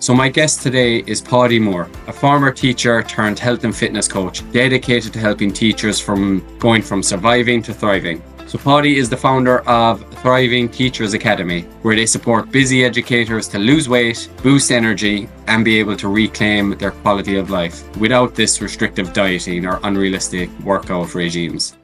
So my guest today is Paudie Moore, a former teacher turned health and fitness coach, dedicated to helping teachers from going from surviving to thriving. So Paudie is the founder of Thriving Teachers Academy, where they support busy educators to lose weight, boost energy, and be able to reclaim their quality of life without this restrictive dieting or unrealistic workout regimes.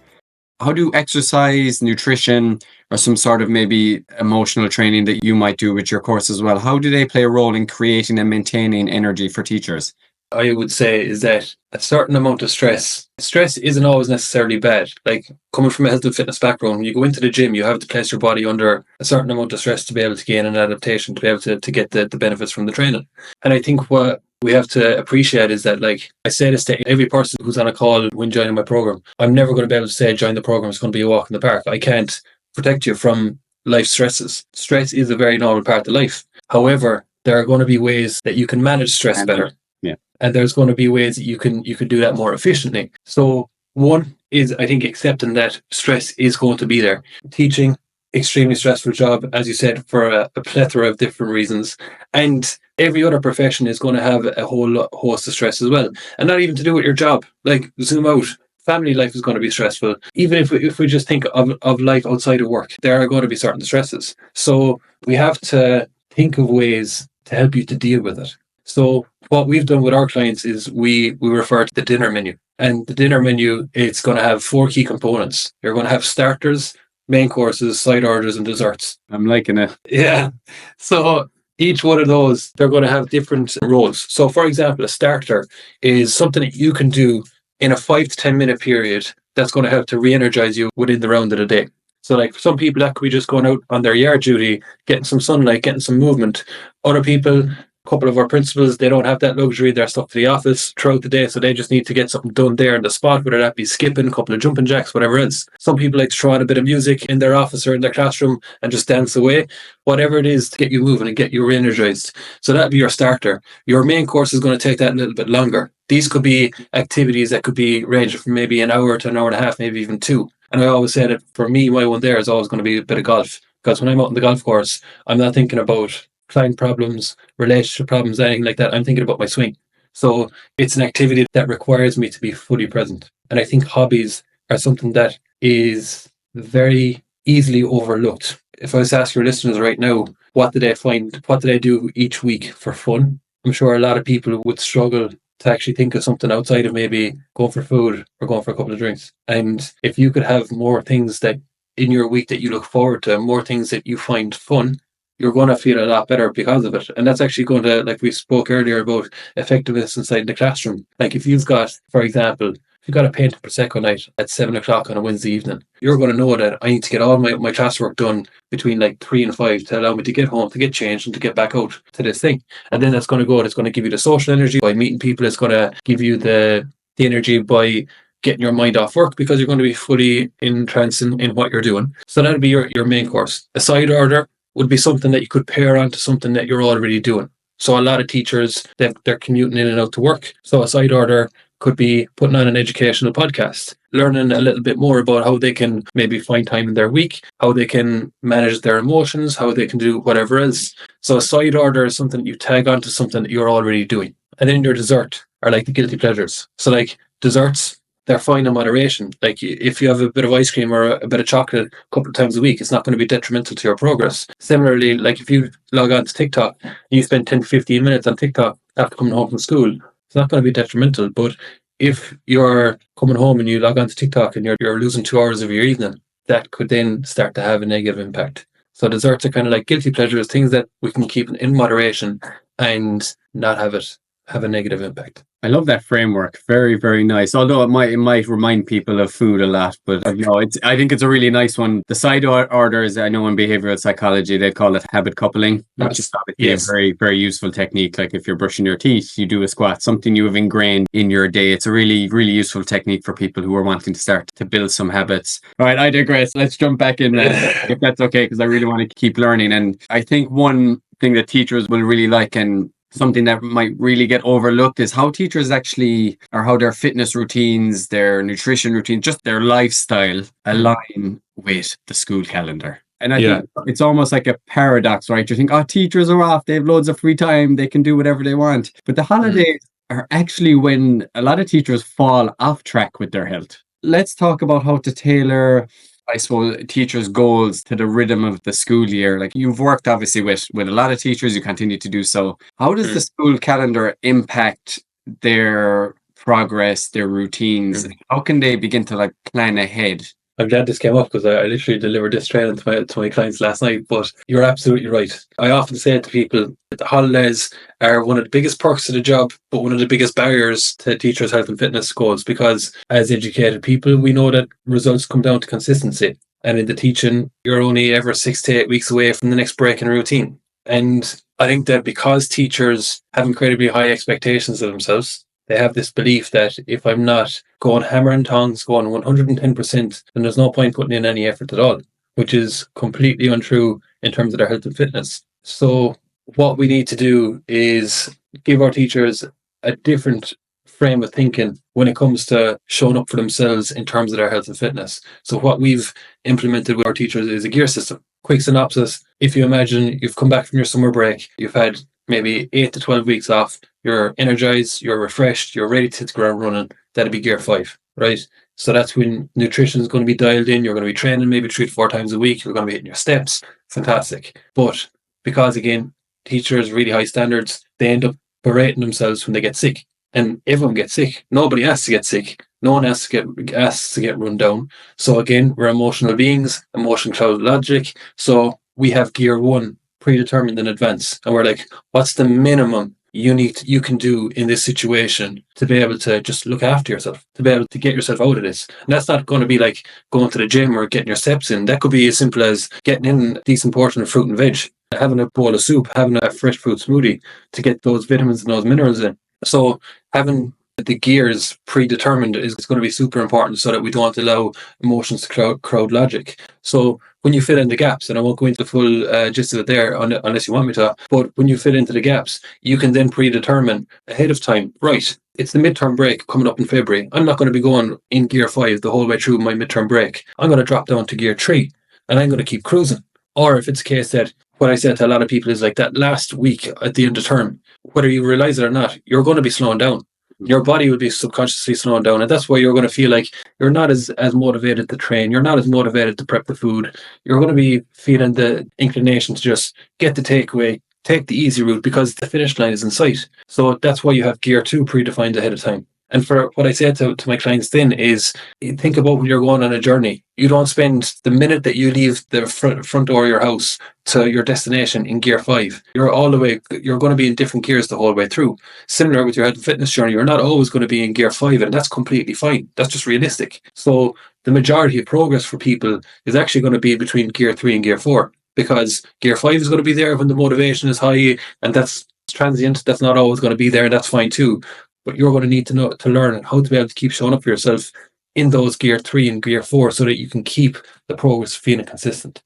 How do exercise, nutrition, or some sort of maybe emotional training that you might do with your course as well, how do they play a role in creating and maintaining energy for teachers? I would say is that a certain amount of stress isn't always necessarily bad. Like coming from a health and fitness background, when you go into the gym, you have to place your body under a certain amount of stress to be able to gain an adaptation, to be able to get the benefits from the training. And I think what we have to appreciate is that, like I say this to every person who's on a call when joining my program, I'm never going to be able to say join the program, it's going to be a walk in the park. I can't protect you from life stresses. Stress is a very normal part of life. However, there are going to be ways that you can manage stress better. Yeah. And there's going to be ways that you can do that more efficiently. So one is, I think, accepting that stress is going to be there. Teaching, extremely stressful job, as you said, for a plethora of different reasons. And every other profession is going to have a whole host of stress as well. And not even to do with your job. Like, zoom out. Family life is going to be stressful. Even if we just think of life outside of work, there are going to be certain stresses. So we have to think of ways to help you to deal with it. So what we've done with our clients is we refer to the dinner menu. And the dinner menu, it's going to have 4 key components. You're going to have starters, main courses, side orders, and desserts. I'm liking it. Yeah. So each one of those, they're going to have different roles. So for example, a starter is something that you can do in a 5 to 10 minute period that's going to help to re-energize you within the round of the day. So like for some people, that could be just going out on their yard duty, getting some sunlight, getting some movement. Other people, a couple of our principals, they don't have that luxury. They're stuck to the office throughout the day, so they just need to get something done there on the spot, whether that be skipping, a couple of jumping jacks, whatever else. Some people like to throw on a bit of music in their office or in their classroom and just dance away. Whatever it is to get you moving and get you re-energized. So that'll be your starter. Your main course is going to take that a little bit longer. These could be activities that could be ranging from maybe an hour to an hour and a half, maybe even 2. And I always say that for me, my one there is always going to be a bit of golf. Because when I'm out on the golf course, I'm not thinking about client problems, relationship problems, anything like that. I'm thinking about my swing. So it's an activity that requires me to be fully present. And I think hobbies are something that is very easily overlooked. If I was to ask your listeners right now, what do they do each week for fun? I'm sure a lot of people would struggle to actually think of something outside of maybe going for food or going for a couple of drinks. And if you could have more things that in your week that you look forward to, more things that you find fun, you're going to feel a lot better because of it. And that's actually going to, like we spoke earlier about effectiveness inside the classroom. Like if you've got, for example, if you've got a pint of Prosecco night at 7 o'clock on a Wednesday evening, you're going to know that I need to get all my classwork done between like 3 and 5 to allow me to get home, to get changed and to get back out to this thing. And then that's going to go, it's going to give you the social energy by meeting people. It's going to give you the energy by getting your mind off work because you're going to be fully entranced in what you're doing. So that'll be your main course. A side order would be something that you could pair on to something that you're already doing. So a lot of teachers, they're commuting in and out to work. So a side order could be putting on an educational podcast, learning a little bit more about how they can maybe find time in their week, how they can manage their emotions, how they can do whatever else. So a side order is something that you tag onto something that you're already doing. And then your dessert are like the guilty pleasures. So like desserts, they're fine in moderation. Like if you have a bit of ice cream or a bit of chocolate a couple of times a week, it's not going to be detrimental to your progress. Similarly, like if you log on to TikTok and you spend 10 to 15 minutes on TikTok after coming home from school, it's not going to be detrimental. But if you're coming home and you log on to TikTok and you're losing 2 hours of your evening, that could then start to have a negative impact. So desserts are kind of like guilty pleasures, things that we can keep in moderation and not have a negative impact. I love that framework. Very, very nice. Although it might remind people of food a lot, but no, I think it's a really nice one. The side orders, I know in behavioral psychology, they call it habit coupling, which is obviously a very, very useful technique. Like if you're brushing your teeth, you do a squat, something you have ingrained in your day. It's a really, really useful technique for people who are wanting to start to build some habits. All right, I digress. Let's jump back in if that's okay, because I really want to keep learning. And I think one thing that teachers will really like, and something that might really get overlooked, is how teachers actually, or how their fitness routines, their nutrition routine, just their lifestyle align with the school calendar. And I think it's almost like a paradox, right? You think, oh, teachers are off, they have loads of free time, they can do whatever they want. But the holidays are actually when a lot of teachers fall off track with their health. Let's talk about how to tailor, I suppose, teachers' goals to the rhythm of the school year. Like, you've worked obviously with a lot of teachers, you continue to do so. How does the school calendar impact their progress, their routines? How can they begin to like plan ahead? I'm glad this came up because I literally delivered this training to my clients last night. But you're absolutely right. I often say to people that the holidays are one of the biggest perks of the job, but one of the biggest barriers to teachers' health and fitness goals, because as educated people, we know that results come down to consistency. And in the teaching, you're only ever 6 to 8 weeks away from the next break in routine. And I think that because teachers have incredibly high expectations of themselves, they have this belief that if I'm not going hammer and tongs, going 110%, then there's no point putting in any effort at all, which is completely untrue in terms of their health and fitness. So what we need to do is give our teachers a different frame of thinking when it comes to showing up for themselves in terms of their health and fitness. So what we've implemented with our teachers is a gear system. Quick synopsis: if you imagine you've come back from your summer break, you've had maybe 8 to 12 weeks off, you're energized, you're refreshed, you're ready to hit the ground running, that'd be gear 5, right? So that's when nutrition is going to be dialed in, you're going to be training maybe 3 to 4 times a week, you're going to be hitting your steps, fantastic. But because, again, teachers, really high standards, they end up berating themselves when they get sick. And everyone gets sick. Nobody has to get sick. No one has to get run down. So again, we're emotional beings, emotion cloud logic. So we have gear 1 predetermined in advance. And we're like, what's the minimum you can do in this situation to be able to just look after yourself, to be able to get yourself out of this? And that's not going to be like going to the gym or getting your steps in. That could be as simple as getting in a decent portion of fruit and veg, having a bowl of soup, having a fresh fruit smoothie to get those vitamins and those minerals in. So having the gears predetermined is going to be super important so that we don't allow emotions to crowd logic. So when you fill in the gaps, and I won't go into the full gist of it there unless you want me to, but when you fill into the gaps, you can then predetermine ahead of time, right, it's the midterm break coming up in February. I'm not going to be going in gear 5 the whole way through my midterm break. I'm going to drop down to gear 3 and I'm going to keep cruising. Or if it's a case that what I said to a lot of people is like that last week at the end of term, whether you realize it or not, you're going to be slowing down. Your body will be subconsciously slowing down, and that's why you're going to feel like you're not as motivated to train. You're not as motivated to prep the food. You're going to be feeling the inclination to just get the takeaway, take the easy route because the finish line is in sight. So that's why you have gear 2 predefined ahead of time. And for what I say to my clients then is, think about when you're going on a journey. You don't spend the minute that you leave the front door of your house to your destination in gear 5. You're going to be in different gears the whole way through. Similar with your health and fitness journey, you're not always going to be in gear 5, and that's completely fine. That's just realistic. So the majority of progress for people is actually going to be between gear 3 and gear 4, because gear 5 is going to be there when the motivation is high, and that's transient. That's not always going to be there, and that's fine too. But you're going to need to learn how to be able to keep showing up for yourself in those gear 3 and gear 4 so that you can keep the progress feeling consistent.